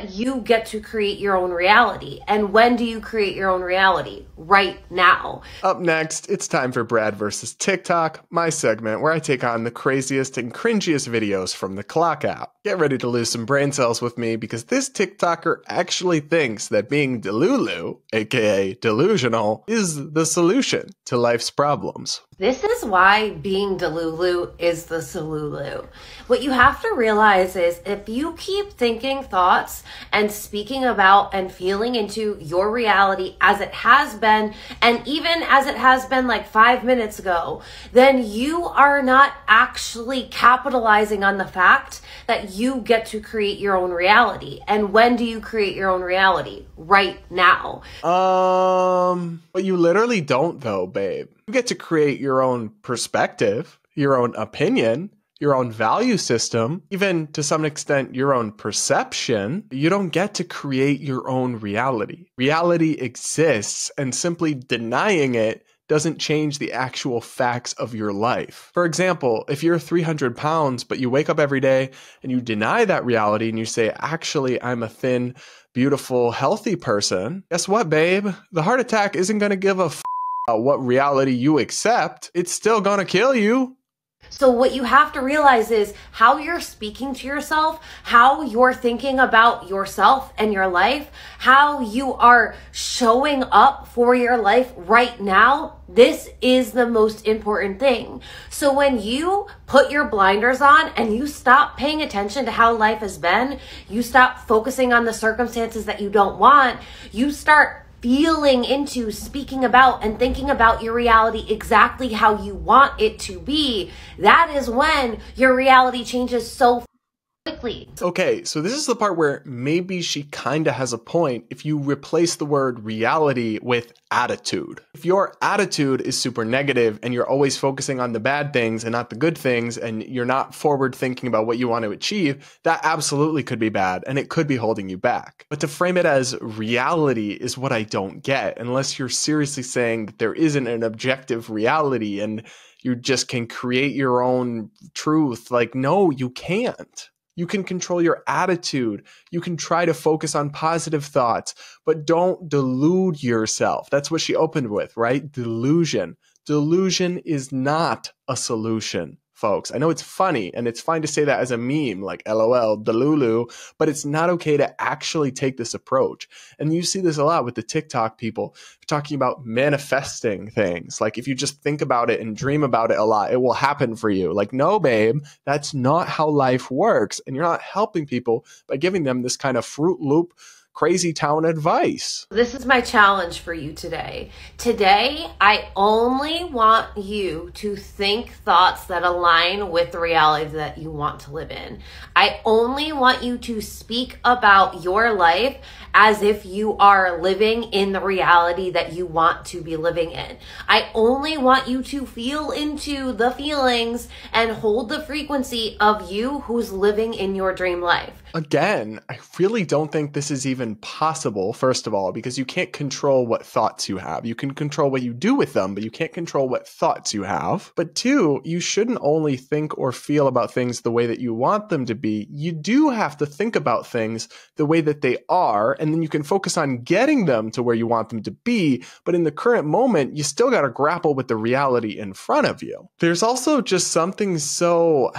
You get to create your own reality. And when do you create your own reality? Right now. Up next, it's time for Brad versus TikTok, my segment where I take on the craziest and cringiest videos from the Clock app. Get ready to lose some brain cells with me because this TikToker actually thinks that being delulu, aka delusional, is the solution to life's problems. This is why being delulu is the solulu. What you have to realize is if you keep thinking thoughts and speaking about and feeling into your reality as it has been, and even as it has been like 5 minutes ago, then you are not actually capitalizing on the fact that you get to create your own reality. And when do you create your own reality? Right now. But you literally don't though, babe. You get to create your own perspective, your own opinion, your own value system, even to some extent your own perception. You don't get to create your own reality. Reality exists, and simply denying it doesn't change the actual facts of your life. For example, if you're 300 pounds, but you wake up every day and you deny that reality and you say, actually, I'm a thin, beautiful, healthy person, guess what, babe? The heart attack isn't going to give a about what reality you accept. It's still going to kill you. So what you have to realize is how you're speaking to yourself, how you're thinking about yourself and your life, how you are showing up for your life right now. This is the most important thing. So when you put your blinders on and you stop paying attention to how life has been, you stop focusing on the circumstances that you don't want, you start feeling into, speaking about, and thinking about your reality exactly how you want it to be, that is when your reality changes so quickly. Okay, so this is the part where maybe she kind of has a point if you replace the word reality with attitude. If your attitude is super negative and you're always focusing on the bad things and not the good things, and you're not forward thinking about what you want to achieve, that absolutely could be bad and it could be holding you back. But to frame it as reality is what I don't get, unless you're seriously saying that there isn't an objective reality and you just can create your own truth. Like, no, you can't. You can control your attitude. You can try to focus on positive thoughts, but don't delude yourself. That's what she opened with, right? Delusion. Delusion is not a solution, folks. I know it's funny and it's fine to say that as a meme, like LOL, delulu, but it's not okay to actually take this approach. And you see this a lot with the TikTok people talking about manifesting things. Like if you just think about it and dream about it a lot, it will happen for you. Like, no, babe, that's not how life works. And you're not helping people by giving them this kind of Fruit Loop crazy town advice. This is my challenge for you today. Today, I only want you to think thoughts that align with the reality that you want to live in. I only want you to speak about your life as if you are living in the reality that you want to be living in. I only want you to feel into the feelings and hold the frequency of you who's living in your dream life. Again, I really don't think this is even possible, first of all, because you can't control what thoughts you have. You can control what you do with them, but you can't control what thoughts you have. But two, you shouldn't only think or feel about things the way that you want them to be. You do have to think about things the way that they are, and then you can focus on getting them to where you want them to be. But in the current moment, you still got to grapple with the reality in front of you. There's also just something so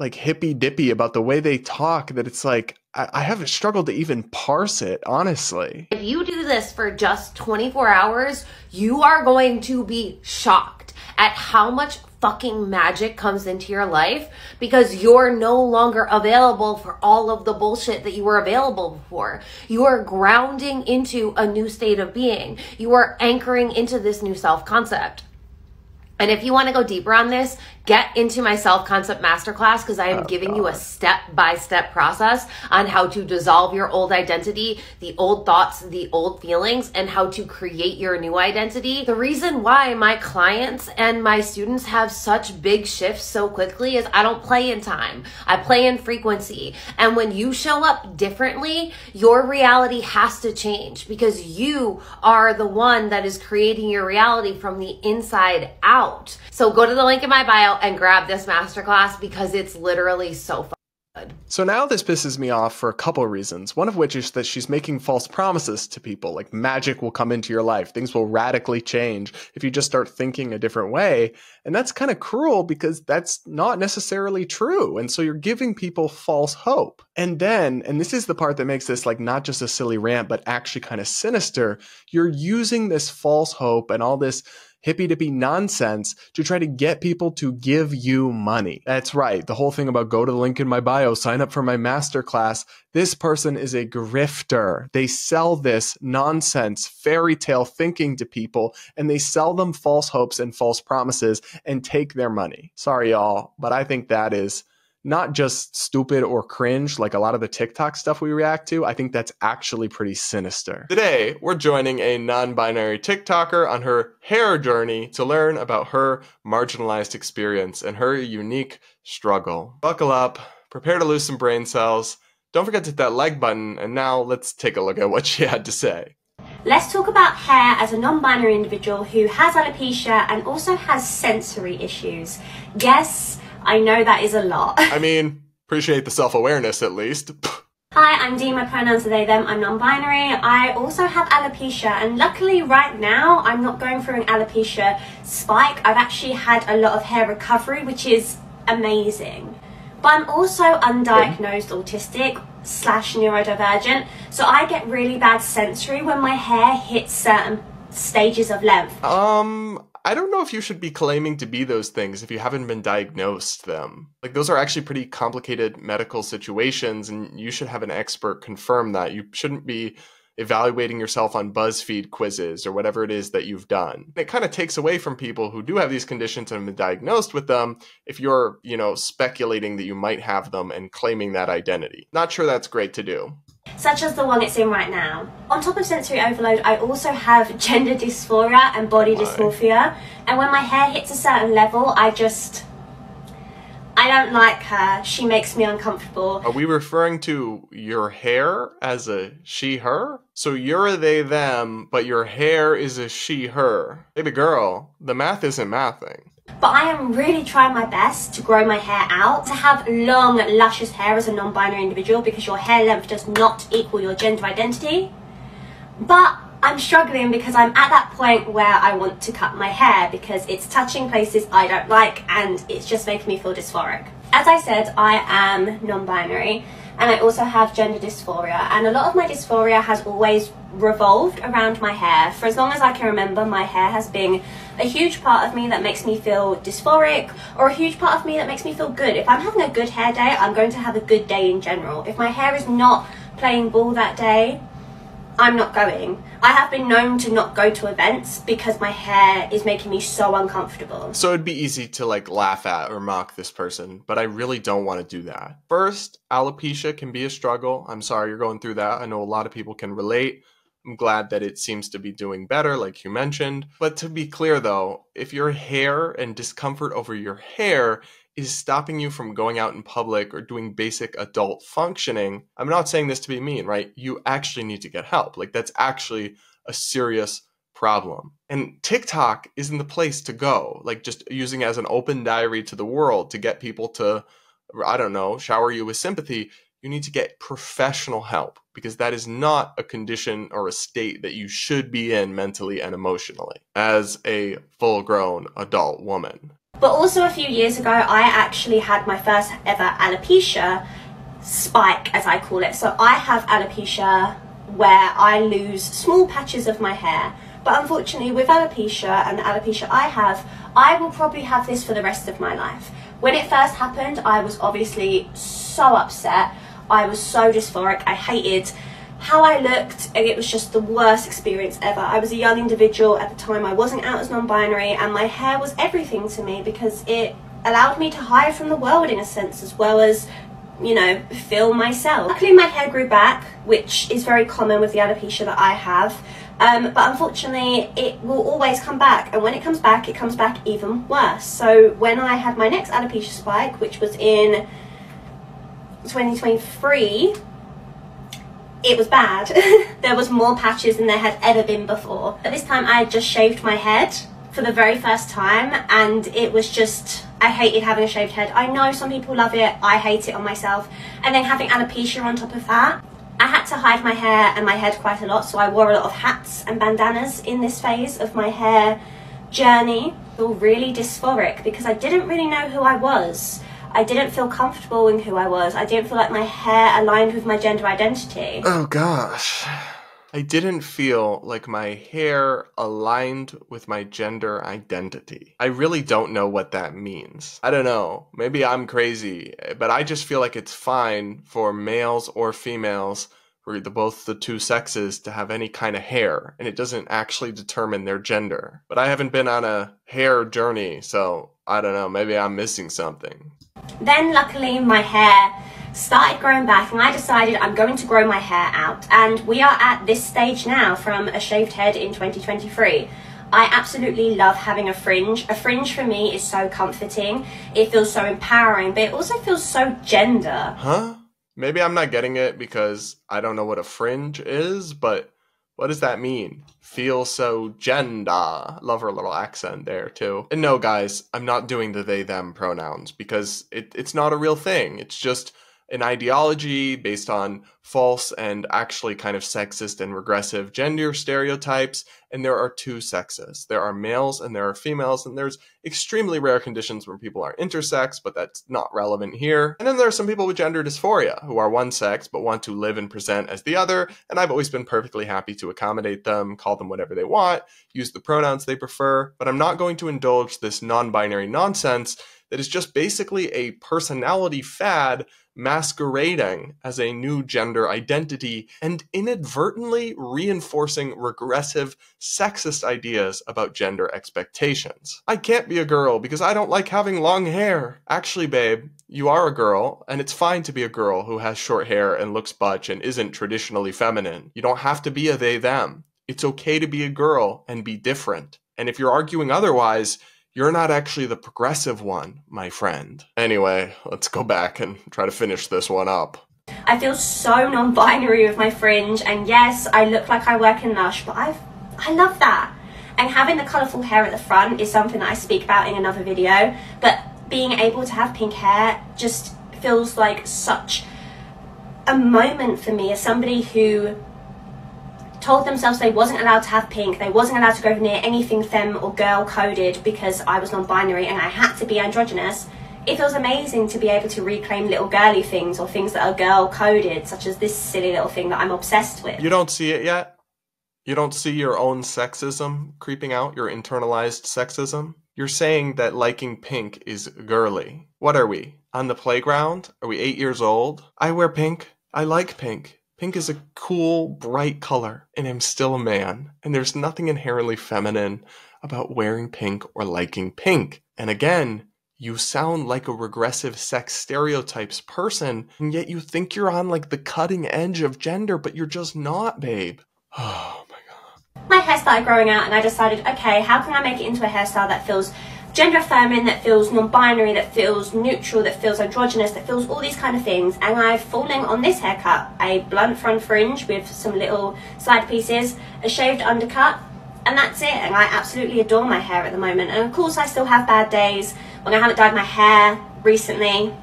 like hippy dippy about the way they talk that it's like, I haven't struggled to even parse it, honestly. If you do this for just 24 hours, you are going to be shocked at how much fucking magic comes into your life because you're no longer available for all of the bullshit that you were available before. You are grounding into a new state of being. You are anchoring into this new self-concept. And if you want to go deeper on this, get into my self-concept masterclass because I am giving you a step-by-step process on how to dissolve your old identity, the old thoughts, the old feelings, and how to create your new identity. The reason why my clients and my students have such big shifts so quickly is I don't play in time. I play in frequency. And when you show up differently, your reality has to change because you are the one that is creating your reality from the inside out. So go to the link in my bio and grab this masterclass because it's literally so fun. So now this pisses me off for a couple of reasons, one of which is that she's making false promises to people, like magic will come into your life, things will radically change if you just start thinking a different way, and that's kind of cruel because that's not necessarily true, and so you're giving people false hope. And then, and this is the part that makes this like not just a silly rant, but actually kind of sinister, you're using this false hope and all this hippy-dippy nonsense to try to get people to give you money. That's right. The whole thing about go to the link in my bio, sign up for my masterclass. This person is a grifter. They sell this nonsense, fairy tale thinking to people, and they sell them false hopes and false promises and take their money. Sorry, y'all, but I think that is not just stupid or cringe like a lot of the TikTok stuff we react to. I think that's actually pretty sinister. Today, we're joining a non-binary TikToker on her hair journey to learn about her marginalized experience and her unique struggle. Buckle up, prepare to lose some brain cells. Don't forget to hit that like button, and now let's take a look at what she had to say. Let's talk about hair as a non-binary individual who has alopecia and also has sensory issues. Yes, I know that is a lot. I mean, appreciate the self-awareness at least. Hi, I'm Dee, my pronouns are they, them, I'm non-binary. I also have alopecia, and luckily right now I'm not going through an alopecia spike. I've actually had a lot of hair recovery, which is amazing. But I'm also undiagnosed autistic / neurodivergent, so I get really bad sensory when my hair hits certain stages of length. I don't know if you should be claiming to be those things if you haven't been diagnosed them. Like, those are actually pretty complicated medical situations, and you should have an expert confirm that. You shouldn't be evaluating yourself on BuzzFeed quizzes or whatever it is that you've done. It kind of takes away from people who do have these conditions and have been diagnosed with them if you're, speculating that you might have them and claiming that identity. Not sure that's great to do. Such as the one it's in right now. On top of sensory overload, I also have gender dysphoria and body dysmorphia. And when my hair hits a certain level, I don't like her. She makes me uncomfortable. Are we referring to your hair as a she/her? So you're a they, them, but your hair is a she/her. Baby girl, the math isn't mathing. But I am really trying my best to grow my hair out, to have long, luscious hair as a non-binary individual, because your hair length does not equal your gender identity. But I'm struggling because I'm at that point where I want to cut my hair because it's touching places I don't like and it's just making me feel dysphoric. As I said, I am non-binary and I also have gender dysphoria, and a lot of my dysphoria has always revolved around my hair. For as long as I can remember, my hair has been a huge part of me that makes me feel dysphoric, or a huge part of me that makes me feel good. If I'm having a good hair day, I'm going to have a good day in general. If my hair is not playing ball that day, I'm not going. I have been known to not go to events because my hair is making me so uncomfortable. So it'd be easy to laugh at or mock this person, but I really don't want to do that. First, alopecia can be a struggle. I'm sorry you're going through that. I know a lot of people can relate. I'm glad that it seems to be doing better, like you mentioned. But to be clear though, if your hair and discomfort over your hair is stopping you from going out in public or doing basic adult functioning, I'm not saying this to be mean, right? You actually need to get help. That's actually a serious problem. And TikTok isn't the place to go, just using it as an open diary to the world to get people to, I don't know, shower you with sympathy. You need to get professional help because that is not a condition or a state that you should be in mentally and emotionally as a full-grown adult woman. But also a few years ago, I actually had my first ever alopecia spike, as I call it. So I have alopecia where I lose small patches of my hair. But unfortunately, with alopecia and the alopecia I have, I will probably have this for the rest of my life. When it first happened, I was obviously so upset. I was so dysphoric. I hated how I looked, and it was just the worst experience ever. I was a young individual at the time. I wasn't out as non-binary, and my hair was everything to me because it allowed me to hide from the world in a sense, as well as, feel myself. Luckily my hair grew back, which is very common with the alopecia that I have, but unfortunately it will always come back, and when it comes back even worse. So when I had my next alopecia spike, which was in 2023, it was bad. There was more patches than there had ever been before. At this time I had just shaved my head for the very first time, and it was just, I hated having a shaved head. I know some people love it, I hate it on myself. And then having alopecia on top of that, I had to hide my hair and my head quite a lot, so I wore a lot of hats and bandanas in this phase of my hair journey. I feel really dysphoric because I didn't really know who I was. I didn't feel comfortable in who I was. I didn't feel like my hair aligned with my gender identity. Oh gosh. I didn't feel like my hair aligned with my gender identity. I really don't know what that means. I don't know. Maybe I'm crazy, but I just feel like it's fine for males or females, or both the two sexes, to have any kind of hair, and it doesn't actually determine their gender. But I haven't been on a hair journey, so I don't know. Maybe I'm missing something. Then luckily my hair started growing back, and I decided I'm going to grow my hair out, and we are at this stage now from a shaved head in 2023. I absolutely love having a fringe. A fringe for me is so comforting, it feels so empowering, but it also feels so gender. Huh? Maybe I'm not getting it because I don't know what a fringe is, but what does that mean? Feel so gender. Love her little accent there too. And no guys, I'm not doing the they them pronouns because it's not a real thing. It's just an ideology based on false and actually kind of sexist and regressive gender stereotypes. And there are two sexes. There are males and there are females, and there's extremely rare conditions where people are intersex, but that's not relevant here. And then there are some people with gender dysphoria who are one sex but want to live and present as the other, and I've always been perfectly happy to accommodate them, call them whatever they want, use the pronouns they prefer, but I'm not going to indulge this non-binary nonsense that is just basically a personality fad masquerading as a new gender identity and inadvertently reinforcing regressive, sexist ideas about gender expectations. I can't be a girl because I don't like having long hair. Actually, babe, you are a girl, and it's fine to be a girl who has short hair and looks butch and isn't traditionally feminine. You don't have to be a they-them. It's okay to be a girl and be different. And if you're arguing otherwise, you're not actually the progressive one, my friend. Anyway, let's go back and try to finish this one up. I feel so non-binary with my fringe, and yes, I look like I work in Lush, but I love that. And having the colourful hair at the front is something that I speak about in another video, but being able to have pink hair just feels like such a moment for me as somebody who told themselves they wasn't allowed to have pink, they wasn't allowed to go near anything femme or girl coded because I was non-binary and I had to be androgynous. It feels amazing to be able to reclaim little girly things or things that are girl coded, such as this silly little thing that I'm obsessed with. You don't see it yet? You don't see your own sexism creeping out, your internalized sexism? You're saying that liking pink is girly. What are we? On the playground? Are we 8 years old? I wear pink. I like pink. Pink is a cool, bright color, and I'm still a man, and there's nothing inherently feminine about wearing pink or liking pink. And again, you sound like a regressive sex stereotypes person, and yet you think you're on like the cutting edge of gender, but you're just not, babe. Oh my god. My hair started growing out, and I decided, okay, how can I make it into a hairstyle that feels gender affirming, that feels non-binary, that feels neutral, that feels androgynous, that feels all these kind of things. And I've fallen on this haircut, a blunt front fringe with some little side pieces, a shaved undercut, and that's it. And I absolutely adore my hair at the moment. And of course I still have bad days when I haven't dyed my hair recently.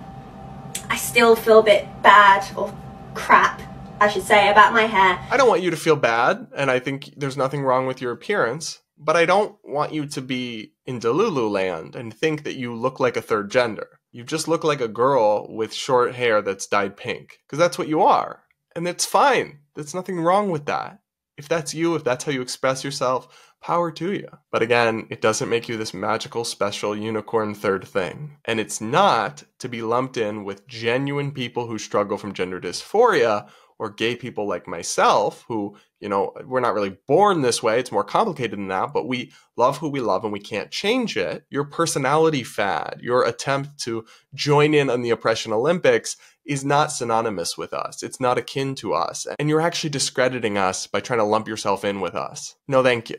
I still feel a bit bad, or crap I should say, about my hair. I don't want you to feel bad, and I think there's nothing wrong with your appearance. But I don't want you to be in Delulu land and think that you look like a third gender. You just look like a girl with short hair that's dyed pink. Because that's what you are. And it's fine. There's nothing wrong with that. If that's you, if that's how you express yourself, power to you. But again, it doesn't make you this magical, special, unicorn third thing. And it's not to be lumped in with genuine people who struggle from gender dysphoria, or gay people like myself who, you know, we're not really born this way. It's more complicated than that, but we love who we love and we can't change it. Your personality fad, your attempt to join in on the oppression Olympics is not synonymous with us. It's not akin to us. And you're actually discrediting us by trying to lump yourself in with us. No, thank you.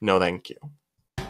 No, thank you.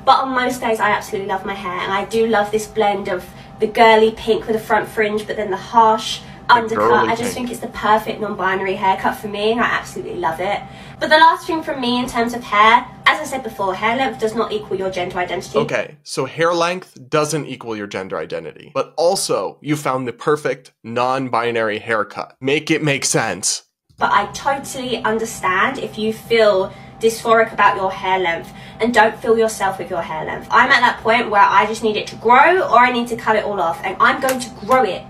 But on most days, I absolutely love my hair. And I do love this blend of the girly pink with the front fringe, but then the harsh undercut. I just think it's the perfect non-binary haircut for me, and I absolutely love it. But the last thing from me in terms of hair, as I I said before, hair length does not equal your gender identity. Okay, so hair length doesn't equal your gender identity. But also, you found the perfect non-binary haircut. Make it make sense. But I totally understand if you feel dysphoric about your hair length and don't feel yourself with your hair length. I'm at that point where I just need it to grow or I need to cut it all off, and I'm going to grow it.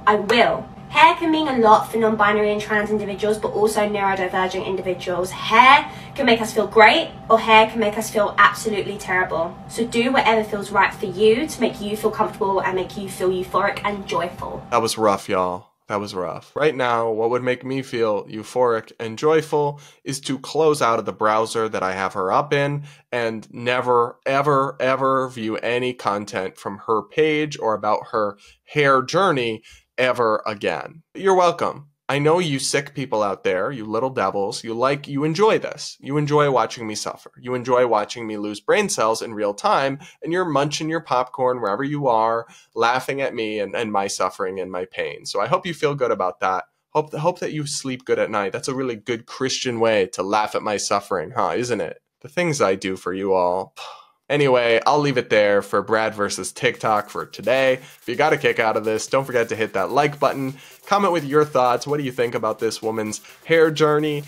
I will. Hair can mean a lot for non-binary and trans individuals, but also neurodivergent individuals. Hair can make us feel great, or hair can make us feel absolutely terrible. So do whatever feels right for you to make you feel comfortable and make you feel euphoric and joyful. That was rough, y'all. That was rough. Right now, what would make me feel euphoric and joyful is to close out of the browser that I have her up in and never, ever, ever view any content from her page or about her hair journey ever again. You're welcome. I know you sick people out there, you little devils, you enjoy this. You enjoy watching me suffer. You enjoy watching me lose brain cells in real time, and you're munching your popcorn wherever you are, laughing at me and my suffering and my pain. So I hope you feel good about that. Hope that you sleep good at night. That's a really good Christian way to laugh at my suffering, huh? Isn't it? The things I do for you all. Anyway, I'll leave it there for Brad versus TikTok for today. If you got a kick out of this, don't forget to hit that like button. Comment with your thoughts. What do you think about this woman's hair journey?